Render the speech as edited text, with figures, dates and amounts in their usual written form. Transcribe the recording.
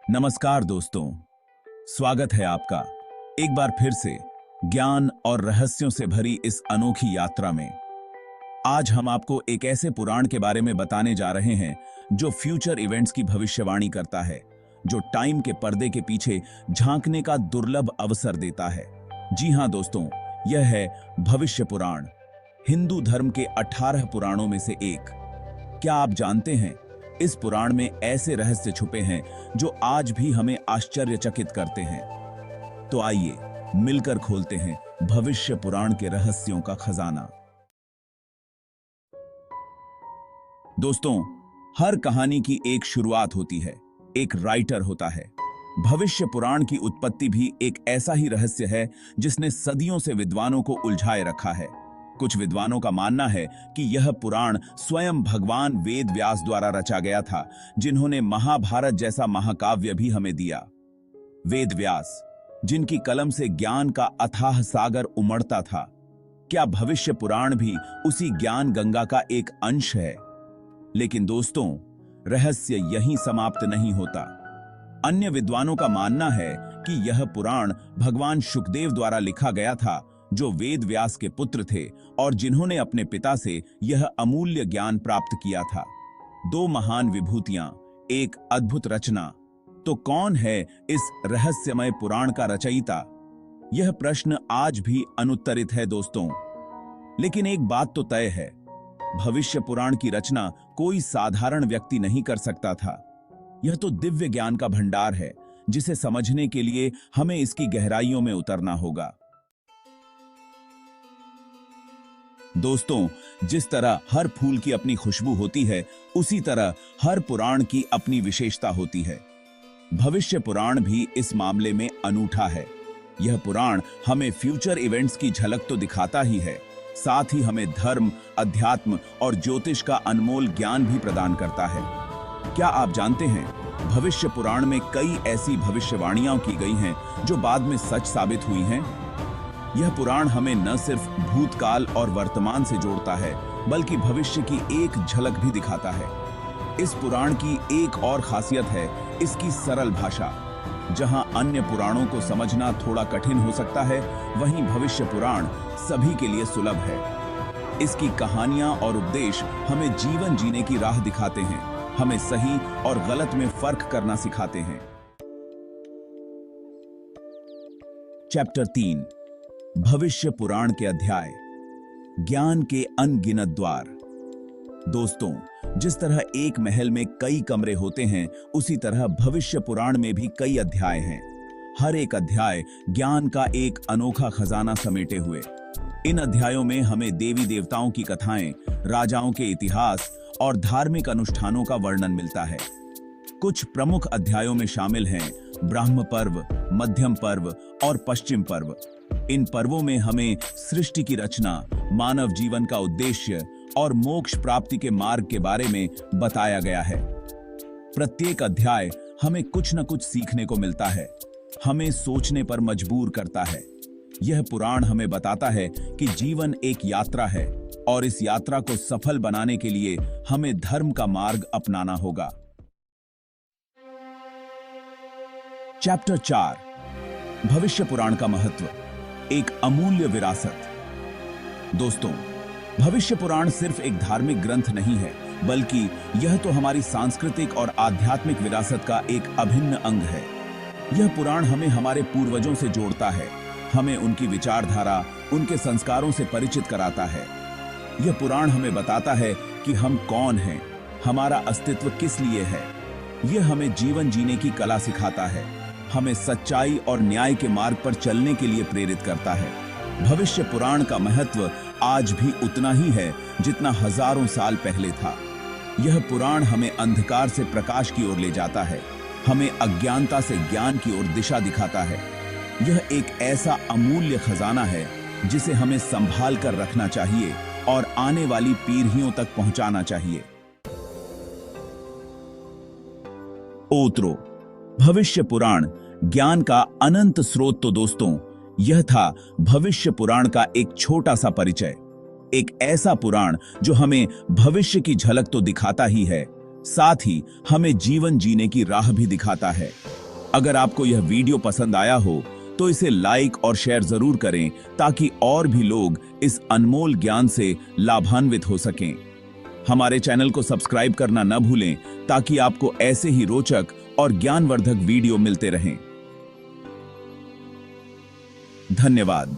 नमस्कार दोस्तों, स्वागत है आपका एक बार फिर से ज्ञान और रहस्यों से भरी इस अनोखी यात्रा में। आज हम आपको एक ऐसे पुराण के बारे में बताने जा रहे हैं जो फ्यूचर इवेंट्स की भविष्यवाणी करता है, जो टाइम के पर्दे के पीछे झांकने का दुर्लभ अवसर देता है। जी हां दोस्तों, यह है भविष्य पुराण, हिंदू धर्म के 18 पुराणों में से एक। क्या आप जानते हैं, इस पुराण में ऐसे रहस्य छुपे हैं जो आज भी हमें आश्चर्यचकित करते हैं। तो आइए मिलकर खोलते हैं भविष्य पुराण के रहस्यों का खजाना। दोस्तों, हर कहानी की एक शुरुआत होती है, एक राइटर होता है। भविष्य पुराण की उत्पत्ति भी एक ऐसा ही रहस्य है जिसने सदियों से विद्वानों को उलझाए रखा है। कुछ विद्वानों का मानना है कि यह पुराण स्वयं भगवान वेद व्यास द्वारा रचा गया था, जिन्होंने महाभारत जैसा महाकाव्य भी हमें दिया। वेद व्यास, जिनकी कलम से ज्ञान का अथाह सागर उमड़ता था, क्या भविष्य पुराण भी उसी ज्ञान गंगा का एक अंश है? लेकिन दोस्तों, रहस्य यहीं समाप्त नहीं होता। अन्य विद्वानों का मानना है कि यह पुराण भगवान शुकदेव द्वारा लिखा गया था, जो वेद व्यास के पुत्र थे और जिन्होंने अपने पिता से यह अमूल्य ज्ञान प्राप्त किया था। दो महान विभूतियां, एक अद्भुत रचना। तो कौन है इस रहस्यमय पुराण का रचयिता? यह प्रश्न आज भी अनुत्तरित है दोस्तों। लेकिन एक बात तो तय है, भविष्य पुराण की रचना कोई साधारण व्यक्ति नहीं कर सकता था। यह तो दिव्य ज्ञान का भंडार है, जिसे समझने के लिए हमें इसकी गहराइयों में उतरना होगा। दोस्तों, जिस तरह हर फूल की अपनी खुशबू होती है, उसी तरह हर पुराण की अपनी विशेषता होती है। भविष्य पुराण भी इस मामले में अनूठा है। यह पुराण हमें फ्यूचर इवेंट्स की झलक तो दिखाता ही है, साथ ही हमें धर्म, अध्यात्म और ज्योतिष का अनमोल ज्ञान भी प्रदान करता है। क्या आप जानते हैं, भविष्य पुराण में कई ऐसी भविष्यवाणियां की गई हैं जो बाद में सच साबित हुई हैं। यह पुराण हमें न सिर्फ भूतकाल और वर्तमान से जोड़ता है, बल्कि भविष्य की एक झलक भी दिखाता है। इस पुराण की एक और खासियत है इसकी सरल भाषा। जहां अन्य पुराणों को समझना थोड़ा कठिन हो सकता है, वहीं भविष्य पुराण सभी के लिए सुलभ है। इसकी कहानियां और उपदेश हमें जीवन जीने की राह दिखाते हैं, हमें सही और गलत में फर्क करना सिखाते हैं। चैप्टर 3, भविष्य पुराण के अध्याय, ज्ञान के अनगिनत द्वार। दोस्तों, जिस तरह एक महल में कई कमरे होते हैं, उसी तरह भविष्य पुराण में भी कई अध्याय हैं। हर एक अध्याय ज्ञान का एक अनोखा खजाना समेटे हुए। इन अध्यायों में हमें देवी देवताओं की कथाएं, राजाओं के इतिहास और धार्मिक अनुष्ठानों का वर्णन मिलता है। कुछ प्रमुख अध्यायों में शामिल हैं ब्राह्म पर्व, मध्यम पर्व और पश्चिम पर्व। इन पर्वों में हमें सृष्टि की रचना, मानव जीवन का उद्देश्य और मोक्ष प्राप्ति के मार्ग के बारे में बताया गया है। प्रत्येक अध्याय हमें कुछ न कुछ सीखने को मिलता है, हमें सोचने पर मजबूर करता है। यह पुराण हमें बताता है कि जीवन एक यात्रा है और इस यात्रा को सफल बनाने के लिए हमें धर्म का मार्ग अपनाना होगा। चैप्टर 4, भविष्य पुराण का महत्व, एक अमूल्य विरासत। दोस्तों, भविष्य पुराण सिर्फ एक धार्मिक ग्रंथ नहीं है, बल्कि यह तो हमारी सांस्कृतिक और आध्यात्मिक विरासत का एक अभिन्न अंग है। यह पुराण हमें हमारे पूर्वजों से जोड़ता है, हमें उनकी विचारधारा, उनके संस्कारों से परिचित कराता है। यह पुराण हमें बताता है कि हम कौन हैं, हमारा अस्तित्व किस लिए है। यह हमें जीवन जीने की कला सिखाता है, हमें सच्चाई और न्याय के मार्ग पर चलने के लिए प्रेरित करता है। भविष्य पुराण का महत्व आज भी उतना ही है जितना हजारों साल पहले था। यह पुराण हमें अंधकार से प्रकाश की ओर ले जाता है, हमें अज्ञानता से ज्ञान की ओर दिशा दिखाता है। यह एक ऐसा अमूल्य खजाना है जिसे हमें संभाल कर रखना चाहिए और आने वाली पीढ़ियों तक पहुंचाना चाहिए। ओत्रो, भविष्य पुराण ज्ञान का अनंत स्रोत। तो दोस्तों, यह था भविष्य पुराण का एक छोटा सा परिचय, एक ऐसा पुराण जो हमें भविष्य की झलक तो दिखाता ही है, साथ ही हमें जीवन जीने की राह भी दिखाता है। अगर आपको यह वीडियो पसंद आया हो तो इसे लाइक और शेयर जरूर करें ताकि और भी लोग इस अनमोल ज्ञान से लाभान्वित हो सकें। हमारे चैनल को सब्सक्राइब करना न भूलें ताकि आपको ऐसे ही रोचक और ज्ञानवर्धक वीडियो मिलते रहें। धन्यवाद।